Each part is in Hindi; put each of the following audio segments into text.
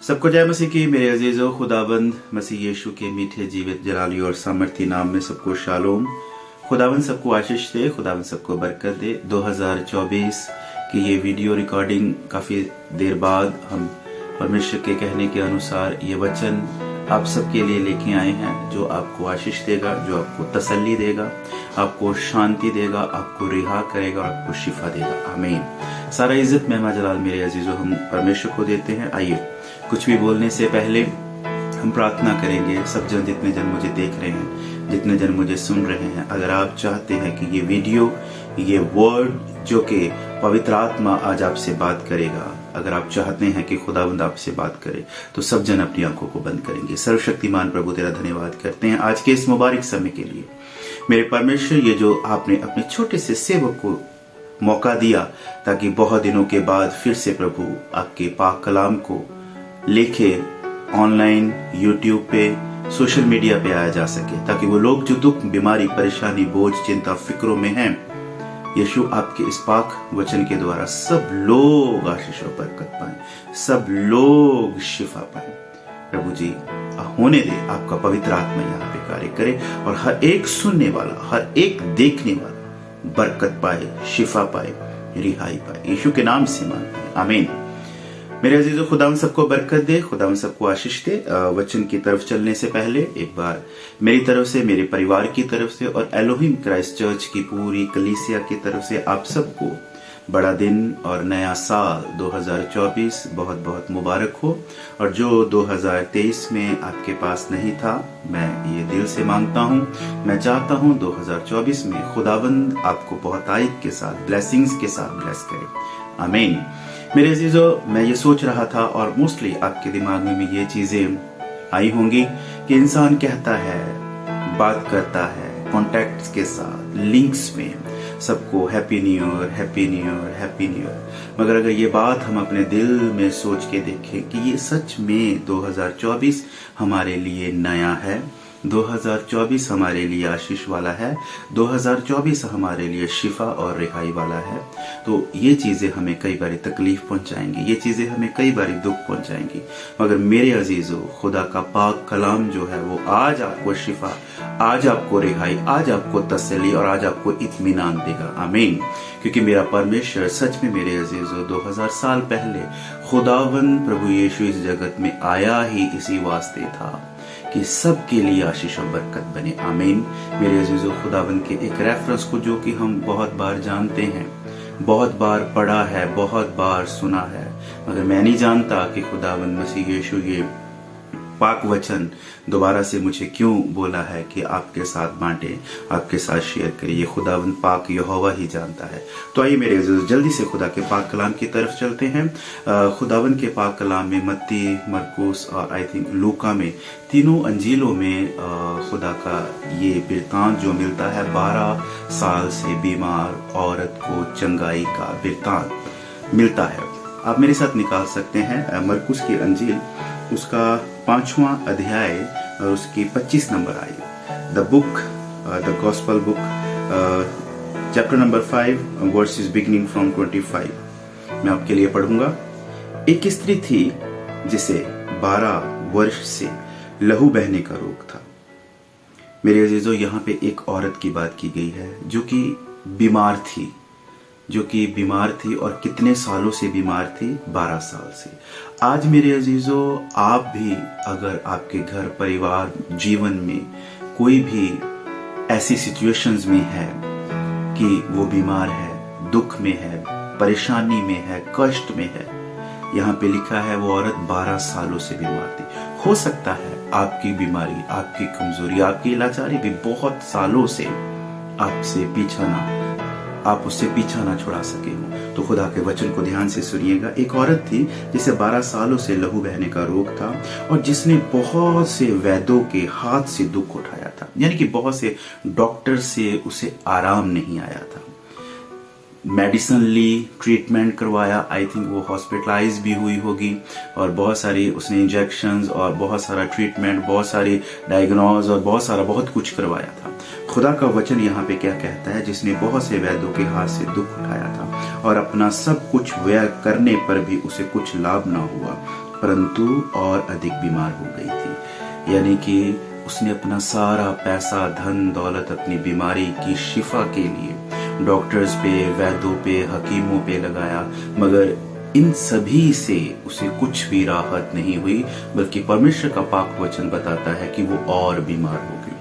सबको जय मसीह की। मेरे अजीजों, खुदाबंद मसीह यीशु के मीठे जीवित जलाली और सामर्थी नाम में सबको शालोम। खुदाबंद सबको आशीष दे, खुदाबंद सबको बरकत दे। 2024 की ये वीडियो रिकॉर्डिंग काफी देर बाद हम परमेश्वर के कहने के अनुसार ये वचन आप सबके लिए लेके आए हैं, जो आपको आशीष देगा, जो आपको तसल्ली देगा, आपको शांति देगा, आपको रिहा करेगा और आपको शिफा देगा। आमीन। सारा इज्जत महिमा जलाल मेरे अजीजों हम परमेश्वर को देते हैं। आइए कुछ भी बोलने से पहले हम प्रार्थना करेंगे। सब जन, जितने जन मुझे देख रहे हैं, जितने जन मुझे सुन रहे हैं, अगर आप चाहते हैं कि ये वीडियो, ये वर्ड जो कि पवित्र आत्मा आज आपसे बात करेगा, अगर आप चाहते हैं कि खुदावंद आपसे बात करे, तो सब जन अपनी आंखों को बंद करेंगे। सर्वशक्तिमान प्रभु तेरा धन्यवाद करते हैं आज के इस मुबारक समय के लिए। मेरे परमेश्वर, ये जो आपने अपने छोटे से सेवक को मौका दिया ताकि बहुत दिनों के बाद फिर से प्रभु आपके पाक कलाम को लेके ऑनलाइन, यूट्यूब पे, सोशल मीडिया पे आया जा सके, ताकि वो लोग जो दुख, बीमारी, परेशानी, बोझ, चिंता, फिक्रों में हैं, यीशु आपके इस पाक वचन के द्वारा सब लोग आशीष और बरकत पाए, सब लोग शिफा पाए। प्रभु जी होने दे, आपका पवित्र आत्मा यहाँ पे कार्य करे और हर एक सुनने वाला, हर एक देखने वाला बरकत पाए, शिफा पाए, रिहाई पाए। यीशु के नाम से मांगते हैं, आमीन। मेरे अजीजों, खुदावंद सबको बरकत दे, खुदावंद सबको आशीष दे। वचन की तरफ चलने से पहले एक बार मेरी तरफ से, मेरे परिवार की तरफ से और एलोहिम क्राइस्ट चर्च की पूरी कलीसिया की तरफ से आप सबको बड़ा दिन और नया साल 2024 बहुत बहुत मुबारक हो। और जो 2023 में आपके पास नहीं था, मैं ये दिल से मांगता हूँ, मैं चाहता हूँ 2024 में खुदावंद आपको बहुत आयत के साथ, ब्लेसिंग्स के साथ ब्लेस करे। आमीन। मेरे अजीजों, मैं ये सोच रहा था और मोस्टली आपके दिमाग में भी ये चीजें आई होंगी कि इंसान कहता है, बात करता है कॉन्टैक्ट्स के साथ, लिंक्स में सबको happy new year, happy new year, happy new year. मगर अगर ये बात हम अपने दिल में सोच के देखें कि ये सच में 2024 हमारे लिए नया है, 2024 हमारे लिए आशीष वाला है, 2024 हमारे लिए शिफा और रिहाई वाला है, तो ये चीजें हमें कई बार तकलीफ पहुंचाएंगी, ये चीजें हमें कई बार दुख पहुंचाएंगी। मगर मेरे अजीजों, खुदा का पाक कलाम जो है वो आज आपको शिफा, आज आपको रिहाई, आज आपको तसल्ली और आज आपको इत्मीनान देगा। आमीन। क्योंकि मेरा परमेश्वर सच में मेरे अजीजों 2000 साल पहले खुदावंद प्रभु यीशु इस जगत में आया ही इसी वास्ते था कि सबके लिए आशीष और बरकत बने। आमीन। मेरे अजीजों, खुदावंद के एक रेफरेंस को जो कि हम बहुत बार जानते हैं, बहुत बार पढ़ा है, बहुत बार सुना है, मगर मैं नहीं जानता कि खुदावंद मसीह यीशु ये पाक वचन दोबारा से मुझे क्यों बोला है कि आपके साथ बांटे, आपके साथ शेयर करिए। ये खुदावंद पाक यहोवा ही जानता है। तो आइए मेरे अजीजों, जल्दी से खुदा के पाक कलाम की तरफ चलते हैं। खुदावंद के पाक कलाम में मत्ती, मरकुस और आई थिंक लूका में, तीनों अंजीलों में खुदा का ये वृत्तांत जो मिलता है, 12 साल से बीमार औरत को चंगाई का वृत्तांत मिलता है। आप मेरे साथ निकाल सकते हैं मरकुस की अंजील, उसका 5वां अध्याय और उसकी 25 number I. The book, the gospel book, chapter number 5, versus beginning from 25। मैं आपके लिए पढ़ूंगा। एक स्त्री थी जिसे 12 वर्ष से लहू बहने का रोग था। मेरे अजीजों, यहाँ पे एक औरत की बात की गई है जो कि बीमार थी, और कितने सालों से बीमार थी? 12 साल से। आज मेरे अजीजों, आप भी अगर आपके घर, परिवार, जीवन में कोई भी ऐसी सिचुएशंस में है कि वो बीमार है, दुख में है, परेशानी में है, कष्ट में है, यहाँ पे लिखा है वो औरत 12 सालों से बीमार थी। हो सकता है आपकी बीमारी, आपकी कमजोरी, आपकी लाचारी भी बहुत सालों से आपसे पीछा ना, आप उससे पीछा ना छुड़ा सके हो। तो खुदा के वचन को ध्यान से सुनिएगा। एक औरत थी जिसे 12 सालों से लहू बहने का रोग था और जिसने बहुत से वैद्यों के हाथ से दुख उठाया था, यानी कि बहुत से डॉक्टर से उसे आराम नहीं आया था। मेडिसिन ली, ट्रीटमेंट करवाया, आई थिंक वो हॉस्पिटलाइज भी हुई होगी और बहुत सारी उसने इंजेक्शंस और बहुत सारा ट्रीटमेंट, बहुत सारी डायग्नोज और बहुत कुछ करवाया था। खुदा का वचन यहाँ पे क्या कहता है? जिसने बहुत से वैद्यों के हाथ से दुख उठाया था और अपना सब कुछ व्यय करने पर भी उसे कुछ लाभ ना हुआ, परंतु और अधिक बीमार हो गई थी। यानी कि उसने अपना सारा पैसा, धन दौलत अपनी बीमारी की शिफा के लिए डॉक्टर्स पे, वैद्यों पे, हकीमों पे लगाया, मगर इन सभी से उसे कुछ भी राहत नहीं हुई, बल्कि परमेश्वर का पाक वचन बताता है कि वो और बीमार हो गई।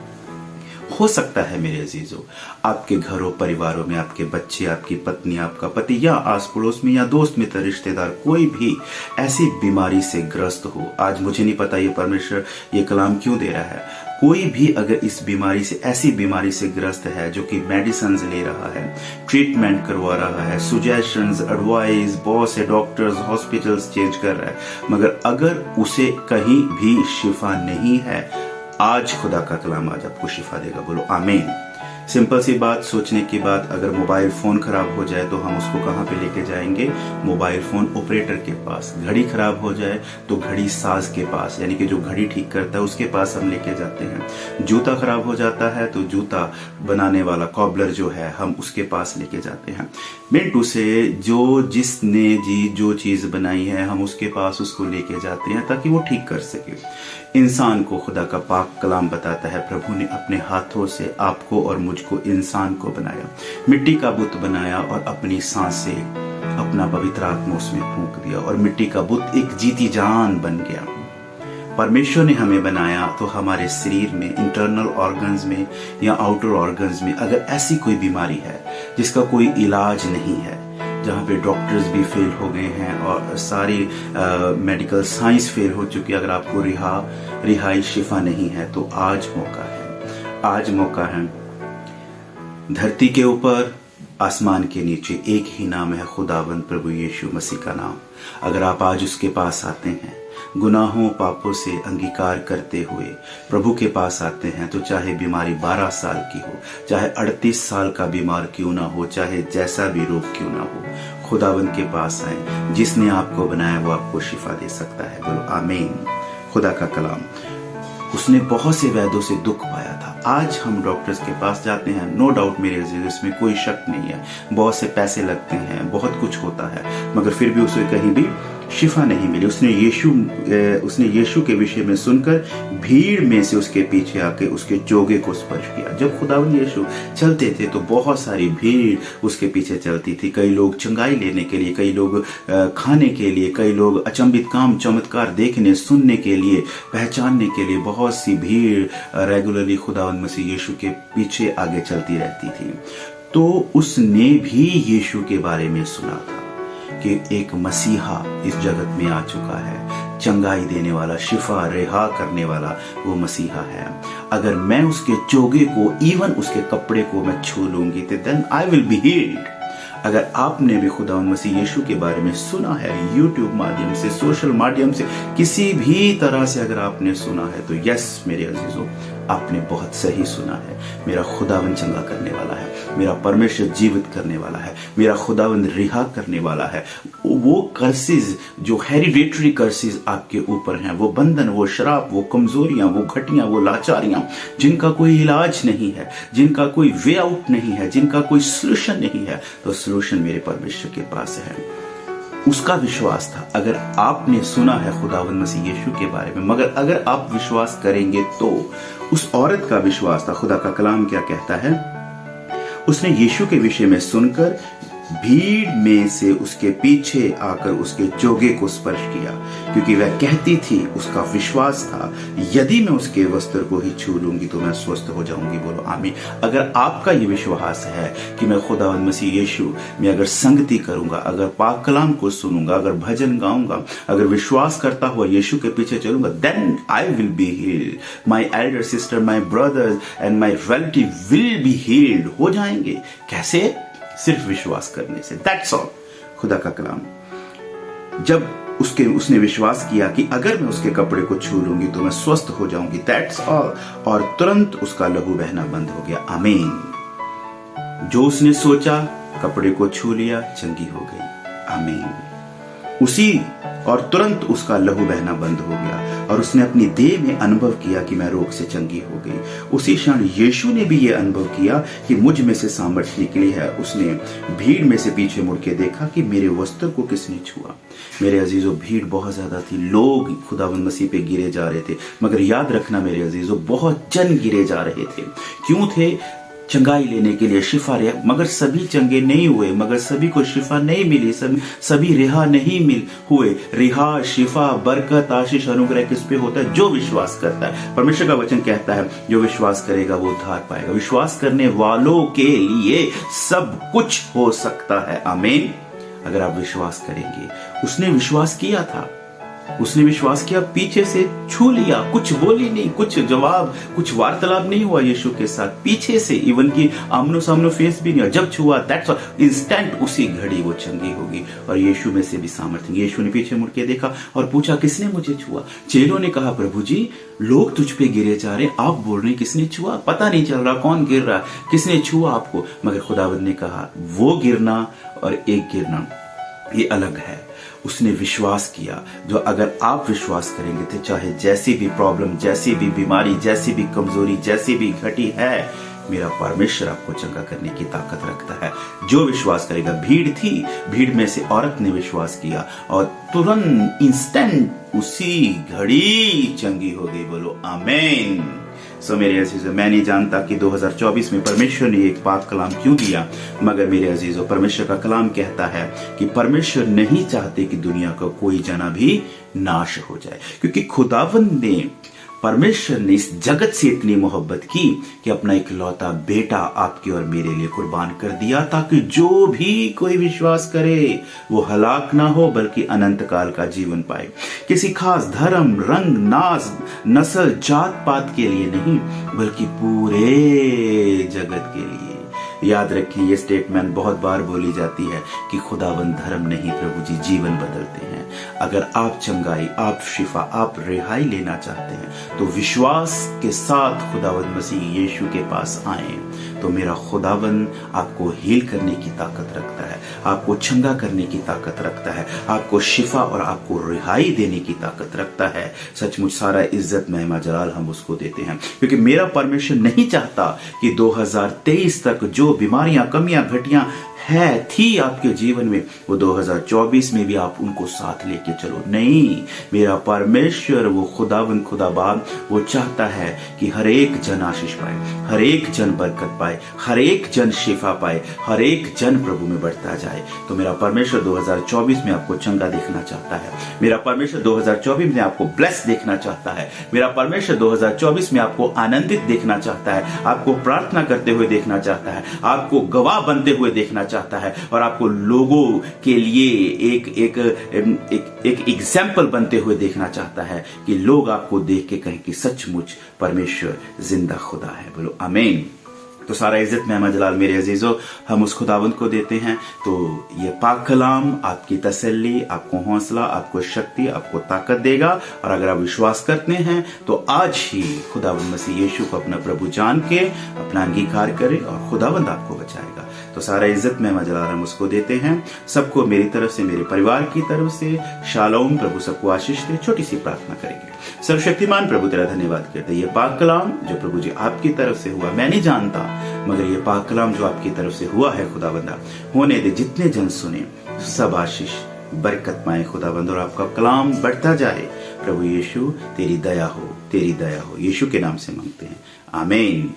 हो सकता है मेरे अजीजों, आपके घरों परिवारों में आपके बच्चे, आपकी पत्नी, आपका पति या आस पड़ोस में या दोस्त मित्र रिश्तेदार कोई भी ऐसी बीमारी से ग्रस्त हो। आज मुझे नहीं पता ये परमेश्वर ये कलाम क्यों दे रहा है। कोई भी अगर इस बीमारी से, ऐसी बीमारी से ग्रस्त है जो कि मेडिसिन ले रहा है, ट्रीटमेंट करवा रहा है, सुजेशंस, एडवाइस, बहुत से डॉक्टर्स, हॉस्पिटल्स चेंज कर रहा है, मगर अगर उसे कहीं भी शिफा नहीं है, आज खुदा का कलाम आज आपको शिफा देगा। बोलो आमीन। सिंपल सी बात सोचने की बात, अगर मोबाइल फोन खराब हो जाए तो हम उसको कहाँ पे लेके जाएंगे? मोबाइल फोन ऑपरेटर के पास। घड़ी खराब हो जाए तो घड़ी साज के पास, यानी कि जो घड़ी ठीक करता है उसके पास हम लेके जाते हैं। जूता खराब हो जाता है तो जूता बनाने वाला कॉबलर जो है, हम उसके पास लेके जाते हैं। मिनटू से जिसने जो चीज बनाई है, हम उसके पास उसको लेके जाते हैं ताकि वो ठीक कर सके। इंसान को खुदा का पाक कलाम बताता है, प्रभु ने अपने हाथों से आपको और मुझको, इंसान को बनाया, मिट्टी का बुत बनाया और अपनी सांसें, अपना पवित्र आत्मा उसमें फूंक दिया और मिट्टी का बुत एक जीती जान बन गया। परमेश्वर ने हमें बनाया तो हमारे शरीर में, इंटरनल ऑर्गन्स में या आउटर ऑर्गन्स में अगर ऐसी कोई बीमारी है जिसका कोई इलाज नहीं है, जहाँ पे डॉक्टर्स भी फेल हो गए हैं और सारी मेडिकल साइंस फेल हो चुकी है, अगर आपको रिहाई शिफा नहीं है तो आज मौका है। आज मौका है। धरती के ऊपर, आसमान के नीचे एक ही नाम है, खुदावंद प्रभु यीशु मसीह का नाम। अगर आप आज उसके पास आते हैं, गुनाहों पापों से अंगीकार करते हुए प्रभु के पास आते हैं, तो चाहे बीमारी 12 साल की हो, चाहे 38 साल का बीमार क्यों ना हो, चाहे जैसा भी रोग क्यों ना हो, खुदावंद के पास आए। जिसने आपको बनाया वो आपको शिफा दे सकता है। बोलो आमीन। खुदा का कलाम, उसने बहुत से वैद्यों से दुख पाया था। आज हम डॉक्टर्स के पास जाते हैं, नो डाउट मेरे अजीज, इसमें कोई शक नहीं है, बहुत से पैसे लगते हैं, बहुत कुछ होता है, मगर फिर भी उसे कहीं भी शिफा नहीं मिली। उसने यीशु के विषय में सुनकर भीड़ में से उसके पीछे आके उसके चोगे को स्पर्श किया। जब खुदावंद यीशु चलते थे तो बहुत सारी भीड़ उसके पीछे चलती थी। कई लोग चंगाई लेने के लिए, कई लोग खाने के लिए, कई लोग अचंभित काम चमत्कार देखने, सुनने के लिए, पहचानने के लिए, बहुत सी भीड़ रेगुलरली खुदावंद मसीह यीशु के पीछे आगे चलती रहती थी। तो उसने भी यीशु के बारे में सुना था कि एक मसीहा इस जगत में आ चुका है, चंगाई देने वाला, शिफा रिहा करने वाला वो मसीहा है। अगर मैं उसके चोगे को, इवन उसके कपड़े को मैं छू लूंगी तो then I will be healed. अगर आपने भी खुदावंद मसीह यीशु के बारे में सुना है, यूट्यूब माध्यम से, सोशल माध्यम से, किसी भी तरह से अगर आपने सुना है, तो यस मेरे अजीजों, आपने बहुत सही सुना है। मेरा खुदावंद चंगा करने वाला है, मेरा परमेश्वर जीवित करने वाला है, मेरा खुदावंद रिहा करने वाला है। वो कर्सेस, जो हेरिडेटरी कर्सेस आपके ऊपर हैं, वो बंधन, वो शराब, वो कमजोरियां, वो घटियां, वो लाचारियां, जिनका कोई इलाज नहीं है, जिनका कोई वे आउट नहीं है, जिनका कोई सोल्यूशन नहीं है, तो सोल्यूशन मेरे परमेश्वर के पास है। उसका विश्वास था। अगर आपने सुना है खुदावंद मसीह यीशु के बारे में, मगर अगर आप विश्वास करेंगे तो उस औरत का विश्वास था। खुदा का कलाम क्या कहता है? उसने यीशु के विषय में सुनकर भीड़ में से उसके पीछे आकर उसके चोगे को स्पर्श किया, क्योंकि वह कहती थी, उसका विश्वास था, यदि मैं उसके वस्त्र को ही छू लूंगी तो मैं स्वस्थ हो जाऊंगी। बोलो आमीन। अगर आपका ये विश्वास है कि मैं खुदावंद मसीह यीशु में अगर संगति करूंगा, अगर पाक कलाम को सुनूंगा, अगर भजन गाऊंगा, अगर विश्वास करता हुआ यीशु के पीछे चलूंगा, then I will be healed. My elder sister, my brothers and my relative will be healed. हो जाएंगे। कैसे? सिर्फ विश्वास करने से। That's all. खुदा का कलाम। जब उसने विश्वास किया कि अगर मैं उसके कपड़े को छू लूंगी तो मैं स्वस्थ हो जाऊंगी, दैट्स ऑल, और तुरंत उसका लहू बहना बंद हो गया। आमीन। जो उसने सोचा, कपड़े को छू लिया, चंगी हो गई। आमीन। उसी और तुरंत उसका लहू बहना बंद हो गया और उसने अपनी देह में अनुभव किया कि मैं रोग से चंगी हो गई। उसी क्षण यीशु ने भी यह अनुभव किया कि मुझ में से सामर्थ्य निकली है। उसने भीड़ में से पीछे मुड़ के देखा कि मेरे वस्त्र को किसने छुआ। मेरे अजीजों, भीड़ बहुत ज्यादा थी, लोग खुदावंद मसीह पे गिरे जा रहे थे, मगर याद रखना मेरे अजीजों, बहुत जन गिरे जा रहे थे। क्यों थे? चंगाई लेने के लिए, शिफा रिहा, मगर सभी चंगे नहीं हुए, मगर सभी को शिफा नहीं मिली, सभी रिहा नहीं हुए। रिहा, शिफा, बरकत, आशीष, अनुग्रह किस पे होता है? जो विश्वास करता है। परमेश्वर का वचन कहता है जो विश्वास करेगा वो उद्धार पाएगा। विश्वास करने वालों के लिए सब कुछ हो सकता है। आमीन। अगर आप विश्वास करेंगे, उसने विश्वास किया था, उसने विश्वास किया, पीछे से छू लिया, कुछ बोली नहीं, कुछ जवाब, कुछ वार्तालाप नहीं हुआ यीशु के साथ, पीछे से, इवन की आमनो सामनो फेस भी नहीं हुआ। जब छुआ, दैट्स इंस्टेंट, उसी घड़ी वो चंगी होगी और यीशु में से भी सामर्थ्य। यीशु ने पीछे मुड़ के देखा और पूछा, किसने मुझे छुआ? चेलों ने कहा, प्रभु जी, लोग तुझ पे गिरे जा रहे, आप बोल रहे किसने छुआ? पता नहीं चल रहा कौन गिर रहा, किसने छुआ आपको? मगर खुदावंद ने कहा, वो गिरना और एक गिरना ये अलग है। उसने विश्वास किया। जो अगर आप विश्वास करेंगे तो चाहे जैसी भी प्रॉब्लम, जैसी भी बीमारी, जैसी भी कमजोरी, जैसी भी घटी है, मेरा परमेश्वर आपको चंगा करने की ताकत रखता है। जो विश्वास करेगा। भीड़ थी, भीड़ में से औरत ने विश्वास किया और तुरंत इंस्टेंट उसी घड़ी चंगी हो गई। बोलो आमीन। सो मेरे अजीजों, मैं नहीं जानता कि 2024 में परमेश्वर ने एक पाक कलाम क्यों दिया, मगर मेरे अजीजों, परमेश्वर का कलाम कहता है कि परमेश्वर नहीं चाहते कि दुनिया का कोई जना भी नाश हो जाए, क्योंकि खुदावंद ने, परमेश्वर ने इस जगत से इतनी मोहब्बत की कि अपना इकलौता बेटा आपके और मेरे लिए कुर्बान कर दिया, ताकि जो भी कोई विश्वास करे वो हलाक ना हो बल्कि अनंत काल का जीवन पाए। किसी खास धर्म, रंग, नाज, नस्ल, जात पात के लिए नहीं, बल्कि पूरे जगत के लिए। याद रखें, ये स्टेटमेंट बहुत बार बोली जाती है कि खुदावंद धर्म नहीं, प्रभु जी जीवन बदलते हैं। अगर आप चंगाई, आप शिफा, आप रिहाई लेना चाहते हैं तो विश्वास के साथ खुदावंद मसीह यीशु के पास आए, तो मेरा खुदावंद आपको हील करने की ताकत रखता है, आपको चंगा करने की ताकत रखता है, आपको शिफा और आपको रिहाई देने की ताकत रखता है। सचमुच सारा इज्जत, महिमा, जलाल हम उसको देते हैं, क्योंकि मेरा परमेश्वर नहीं चाहता कि 2023 तक जो बीमारियां, कमियां, घटियां थी आपके जीवन में, वो 2024 में भी आप उनको साथ लेके चलो। नहीं, मेरा परमेश्वर, वो खुदावंद, खुदा बाप, वो चाहता है कि हर एक जन आशीष पाए, हर एक जन बरकत पाए, हर एक जन शिफा पाए, हर एक जन प्रभु में बढ़ता जाए। तो मेरा परमेश्वर 2024 में आपको चंगा देखना चाहता है। मेरा परमेश्वर 2024 में आपको ब्लेस देखना चाहता है। मेरा परमेश्वर 2024 में आपको आनंदित देखना चाहता है, आपको प्रार्थना करते हुए देखना चाहता है, आपको गवाह बनते हुए देखना चाहता है, और आपको लोगों के लिए एक एग्जाम्पल बनते हुए देखना चाहता है कि लोग आपको देख के कहें कि सचमुच परमेश्वर जिंदा खुदा है। बोलो आमीन। तो सारा इज्जत, महिमा, जलाल मेरे अजीजों हम उस खुदावंद को देते हैं। तो ये पाक कलाम आपकी तसल्ली, आपको हौसला, आपको शक्ति, आपको ताकत देगा। और अगर आप विश्वास करते हैं तो आज ही खुदावंद मसीह यीशु को अपना प्रभु जान के अपना अंगीकार करें और खुदावंद आपको बचाएगा। तो सारा इज्जत, महिमा, जलाल हम उसको देते हैं। सबको मेरी तरफ से, मेरे परिवार की तरफ से शालोम। प्रभु सबको आशीष दे। छोटी सी प्रार्थना करेंगे। सर्वशक्तिमान प्रभु तेरा धन्यवाद करते हैं, ये पाक कलाम जो प्रभु जी आपकी तरफ से हुआ, मैं नहीं जानता, मगर ये पाक कलाम जो आपकी तरफ से हुआ है खुदावंदा, होने दे। जितने जन सुने सब आशीष, बरकत पाए खुदावंद, और आपका कलाम बढ़ता जाए। प्रभु यीशु तेरी दया हो, तेरी दया हो। यीशु के नाम से मांगते हैं, आमीन।